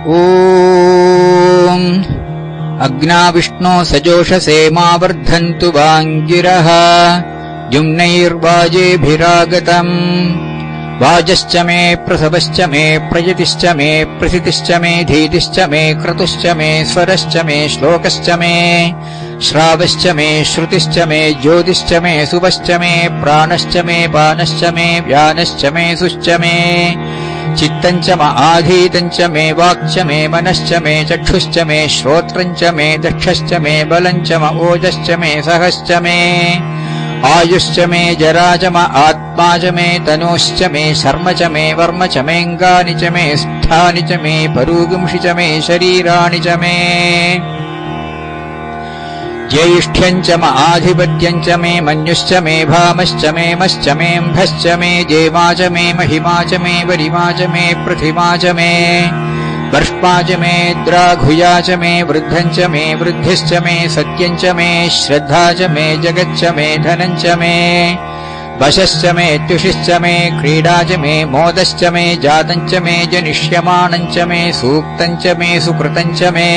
ॐ अग्नाविष्णो सजोषसे मा वर्धन्तु वाङ्गिरः युम्नैर्वाजेभिरागतम् वाजश्च मे प्रसवश्च मे प्रयतिश्च मे प्रसितिश्च मे धीतिश्च मे क्रतुश्च मे स्वरश्च मे श्लोकश्च मे श्रावश्च मे श्रुतिश्च मे ज्योतिश्च मे सुवश्च मे प्राणश्च मे पानश्च मे व्यानश्च मे सुश्च मे चित्तञ्च म आधीतञ्च मे वाक्च मे मनश्च मे चक्षुश्च मे श्रोत्रञ्च मे दक्षश्च मे बलञ्च म ओजश्च मे सहश्च मे आयुश्च मे जरा च म आत्मा च मे तनोश्च मे शर्म च मे वर्म च मेऽङ्गानि च मे स्थानि च मे परूगुंषि च मे शरीराणि च मे ज्येष्ठ्यञ्च म आधिपत्यञ्च मे मन्युश्च मे भामश्च मे मश्च मेऽम्भश्च मे जेमा च मे महिमा च मे वरिमा च मे पृथिमा च मे वर्ष्मा च मे द्राघुया च मे वृद्धञ्च मे वृद्धिश्च मे सत्यञ्च मे श्रद्धा च मे जगच्च मे धनञ्च मे वशश्च मे तुषिश्च मे क्रीडा च मे मोदश्च मे जातञ्च मे जनिष्यमाणञ्च मे सूक्तञ्च मे सुकृतञ्च मे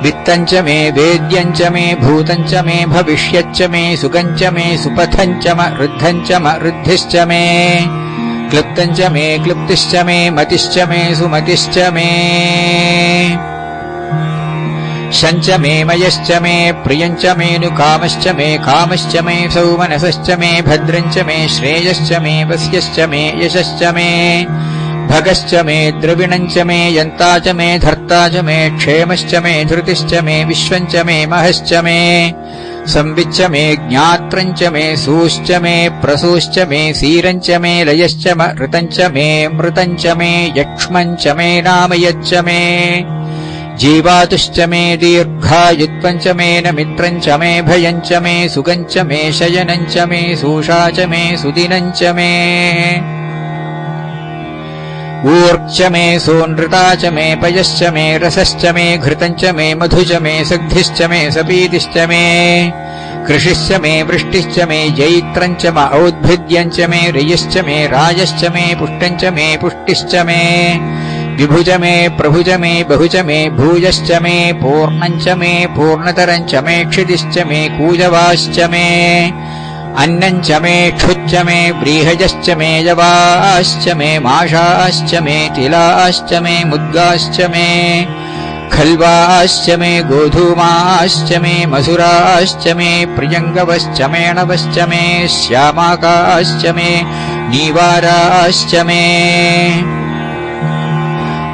वित्तञ्च मे वेद्यञ्च मे भूतञ्च मे भविष्यच्च मे सुगञ्च मे सुपथञ्च म ऋद्धञ्च म ऋद्धिश्च मे क्लुप्तञ्च मे क्लुप्तिश्च मे मतिश्च मे सुमतिश्च मे शञ्च मे मयश्च मे प्रियञ्च मे नुकामश्च मे कामश्च मे सौमनसश्च मे भद्रञ्च मे श्रेयश्च मे वस्यश्च मे यशश्च मे भगश्च मे द्रविणञ्च मे यन्ता च मे धर्ता च मे क्षेमश्च मे धृतिश्च मे विश्वञ्च मे महश्च मे संविच्च मे ज्ञात्रञ्च मे सूश्च मे प्रसूश्च मे सीरञ्च मे लयश्च म ऋतञ्च मे मृतञ्च मे यक्ष्मञ्च मे नामयच्च मे जीवातुश्च मे दीर्घायुत्वञ्च मे नमित्रञ्च मे भयञ्च मे सुगञ्च मे शयनञ्च मे सूषा च मे सुदिनञ्च मे ऊर्च मे सोनृता च मे पयश्च मे रसश्च मे घृतञ्च मे मधु च मे सग्धिश्च मे सपीतिश्च मे कृषिश्च मे वृष्टिश्च मे जैत्रञ्च म औद्भिद्यञ्च मे रयश्च मे राजश्च मे पुष्टञ्च मे पुष्टिश्च मे विभुज मे प्रभुज मे बहुज मे भूयश्च मे पूर्णञ्च मे पूर्णतरञ्च मे क्षितिश्च मे कूजवाश्च मे अन्नञ्च मे क्षुच्च मे व्रीहजश्च मे यवाश्च मे माषाश्च मे तिलाश्च मे मुद्गाश्च मे खल्वाश्च मे गोधूमाश्च मे मसुराश्च मे प्रियङ्गवश्च मेणवश्च मे श्यामाकाश्च मे नीवाराश्च मे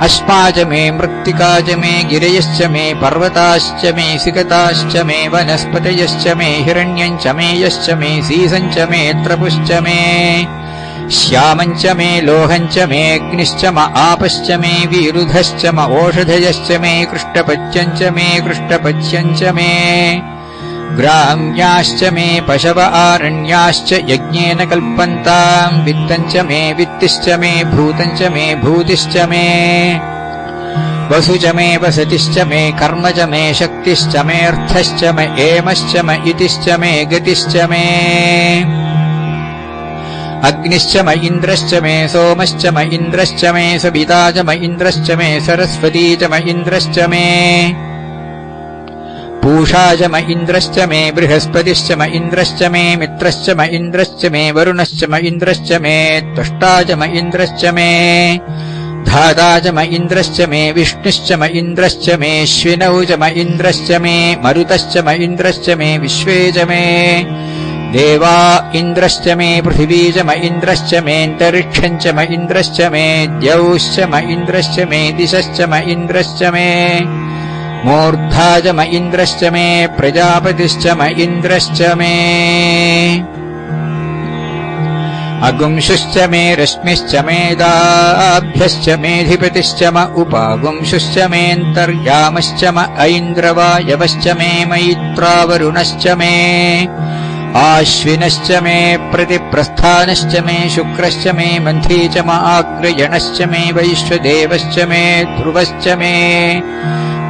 अस्मा च मे मृत्तिका च मे गिरयश्च मे पर्वताश्च मे सिकताश्च मे वनस्पतयश्च मे हिरण्यञ्च मे यश्च मे सीसञ्च मे त्रपुश्च मे श्यामञ्च मे लोहञ्च मे अग्निश्च म आपश्च मे विरुधश्च म ओषधयश्च मे कृष्टपच्यञ्च मे कृष्टपच्यञ्च मे ग्राम्याश्च मे पशव आरण्याश्च यज्ञेन कल्पन्ताम् वित्तञ्च मे वित्तिश्च मे भूतञ्च मे भूतिश्च मे वसु च मे वसतिश्च मे कर्म च मे शक्तिश्च मे अर्थश्च मे एमश्च मे इतिश्च मे गतिश्च मे अग्निश्च म इन्द्रश्च मे सोमश्च म इन्द्रश्च मे सविता च म इन्द्रश्च मे सरस्वती च म इन्द्रश्च मे पूषा च म इन्द्रश्च मे बृहस्पतिश्च म इन्द्रश्च मे मित्रश्च म इन्द्रश्च मे वरुणश्च म इन्द्रश्च मे त्वष्टा च म इन्द्रश्च मे धाता च म इन्द्रश्च मे विष्णुश्च म इन्द्रश्च मे श्विनौ च म इन्द्रश्च मे मरुतश्च म इन्द्रश्च मे विश्वे च मे देवा इन्द्रश्च मे पृथिवी च म इन्द्रश्च मेऽन्तरिक्षञ्च म इन्द्रश्च मे द्यौश्च म इन्द्रश्च मे दिशश्च म इन्द्रश्च मे मूर्धा च म इन्द्रश्च मे प्रजापतिश्च म इन्द्रश्च मे अगुंशुश्च मे रश्मिश्च मेदाभ्यश्च मेऽधिपतिश्च म उपागुंशुश्च मेऽन्तर्यामश्च म ऐन्द्रवायवश्च मे मैत्रावरुणश्च मे आश्विनश्च मे प्रतिप्रस्थानश्च मे शुक्रश्च मे मन्थी च म आग्रयणश्च मे वैश्वदेवश्च मे ध्रुवश्च मे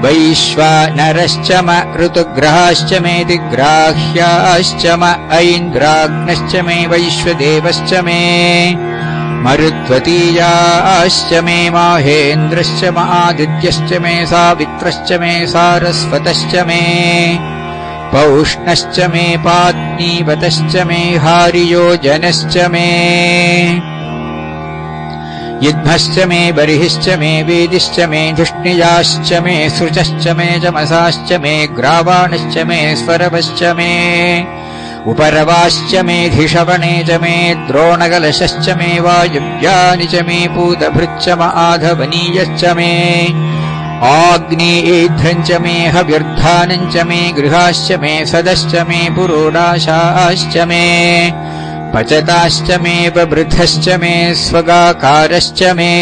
वैश्वानरश्च म ऋतुग्रहाश्च मे दिग्राह्याश्च म ऐन्द्राग्नश्च मे वैश्वदेवश्च मे मरुत्वतीयाश्च मे माहेन्द्रश्च आदित्यश्च मे सावित्रश्च मे सारस्वतश्च मे पौष्णश्च मे पात्नीवतश्च मे हारियोजनश्च मे युध्मश्च मे बर्हिश्च मे वेदिश्च मे धुष्णिजाश्च मे सृचश्च मे जमसाश्च मे ग्रावाणश्च मे स्वरवश्च मे उपरवाश्च मे धिषवणे च मे द्रोणकलशश्च मे वायुव्यानि च मे पूतभृच्च आधवनीयश्च मे आग्नेयेध्रम् च मे हव्यर्धानम् च मे गृहाश्च मे सदश्च मे पुरोडाशाश्च मे पचताश्च मे बभृथश्च मे स्वगाकारश्च मे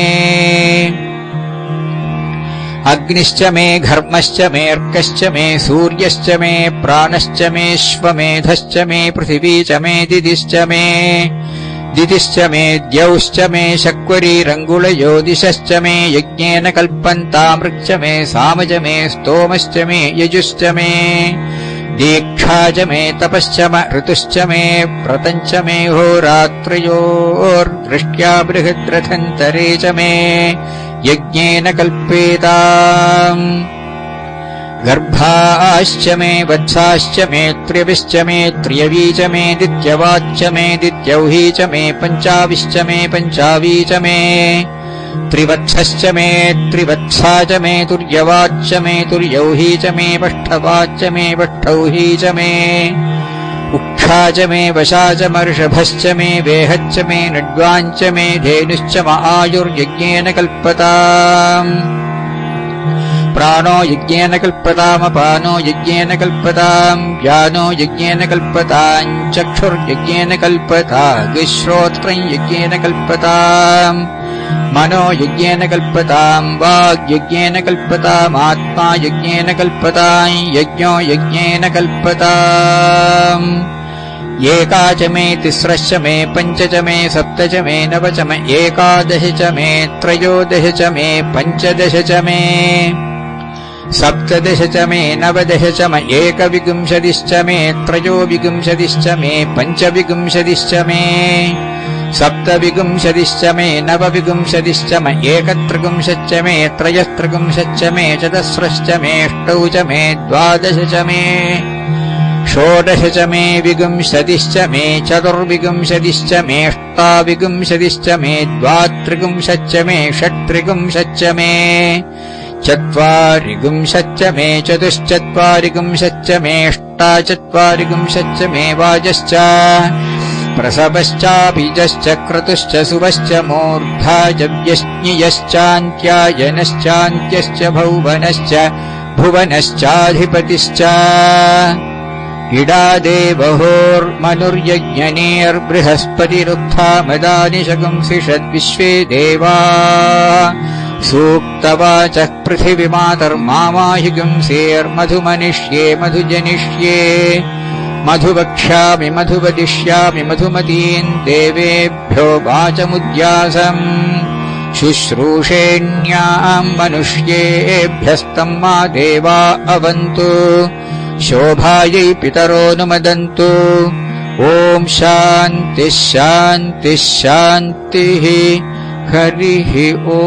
अग्निश्च मे घर्मश्च मे अर्कश्च मे सूर्यश्च मे प्राणश्च मे श्वमेधश्च मे पृथिवी च मे दिदिश्च मे द्यौश्च मे शक्वरीरङ्गुलयो दिशश्च मे यज्ञेन कल्पन्तामृक् च मे सामज मे स्तोमश्च मे यजुश्च मे दीक्षा च मे तपश्च ऋतुश्च मे व्रतञ्च मे होरात्रयोर्दृष्ट्या बृहद्रथन्तरे च मे यज्ञेन कल्पेताम् गर्भाश्च मे वत्साश्च मे त्र्यविश्च मे त्र्यवी च मे दित्यवाच्च मे दित्यौही च मे पञ्चाविश्च मे पञ्चावी च मे त्रिवत्सश्च मे त्रिवत्सा च मे तुर्यवाच्च मे तुर्यौही च मे पष्ठवाच्च मे पष्ठौही च मे उक्षा च मे वशा च मर्षभश्च मे वेहच्च मे नड्वाञ्च मे धेनुश्च आयुर्यज्ञेन कल्पताम् प्राणो यज्ञेन कल्पतामपानो यज्ञेन कल्पताम् व्यानो यज्ञेन कल्पताम् चक्षुर्यज्ञेन कल्पताम् श्रोत्रम् यज्ञेन कल्पताम् मनो यज्ञेन कल्पताम् वाग्यज्ञेन कल्पताम् आत्मा यज्ञेन कल्पताम् यज्ञो यज्ञेन कल्पताम् एका च मे तिस्रश्च मे पञ्च च मे सप्त च मे नव च मे एकादश च मे त्रयोदश च मे पञ्चदश च मे सप्तदश च मे नवदश च मे एकविंशतिश्च मे त्रयोविंशतिश्च मे पञ्चविंशतिश्च मे सप्तविंशतिश्च मे नवविंशतिश्च मे एकत्रिंशच्च मे त्रयस्त्रिंशच्च मे चतस्रश्च मे अष्टौ च मे द्वादश च मे षोडश च मे विंशतिश्च मे चतुर्विंशतिश्च मे अष्टाविंशतिश्च मे द्वात्रिंशच्च मे षट्त्रिंशच्च मे चत्वारिंशच्च मे चतुश्चत्वारिंशच्च मे अष्टाचत्वारिंशच्च मे वाजश्च प्रसवश्चाभिजश्च क्रतुश्च सुवश्च मूर्धाजव्यश्नियश्चान्त्यायनश्चान्त्यश्च भुवनश्च भुवनश्चाधिपतिश्च इडादेवहोर्मनुर्यज्ञनेर्बृहस्पतिरुत्था मदानि शगुंसिषद्विश्वे देवा सूक्तवाचः पृथिवीमातर्मामाहिगुंसेर्मधुमनिष्ये मधुजनिष्ये मधुवक्ष्यामि मधुवदिष्यामि मधुमतीम् देवेभ्यो वाचमुद्यासम् शुश्रूषेण्याम् मनुष्येभ्यस्तम् मा देवा अवन्तु शोभायै पितरोऽनुमदन्तु ॐ शान्तिः शान्तिः शान्तिः हरिः ॐ।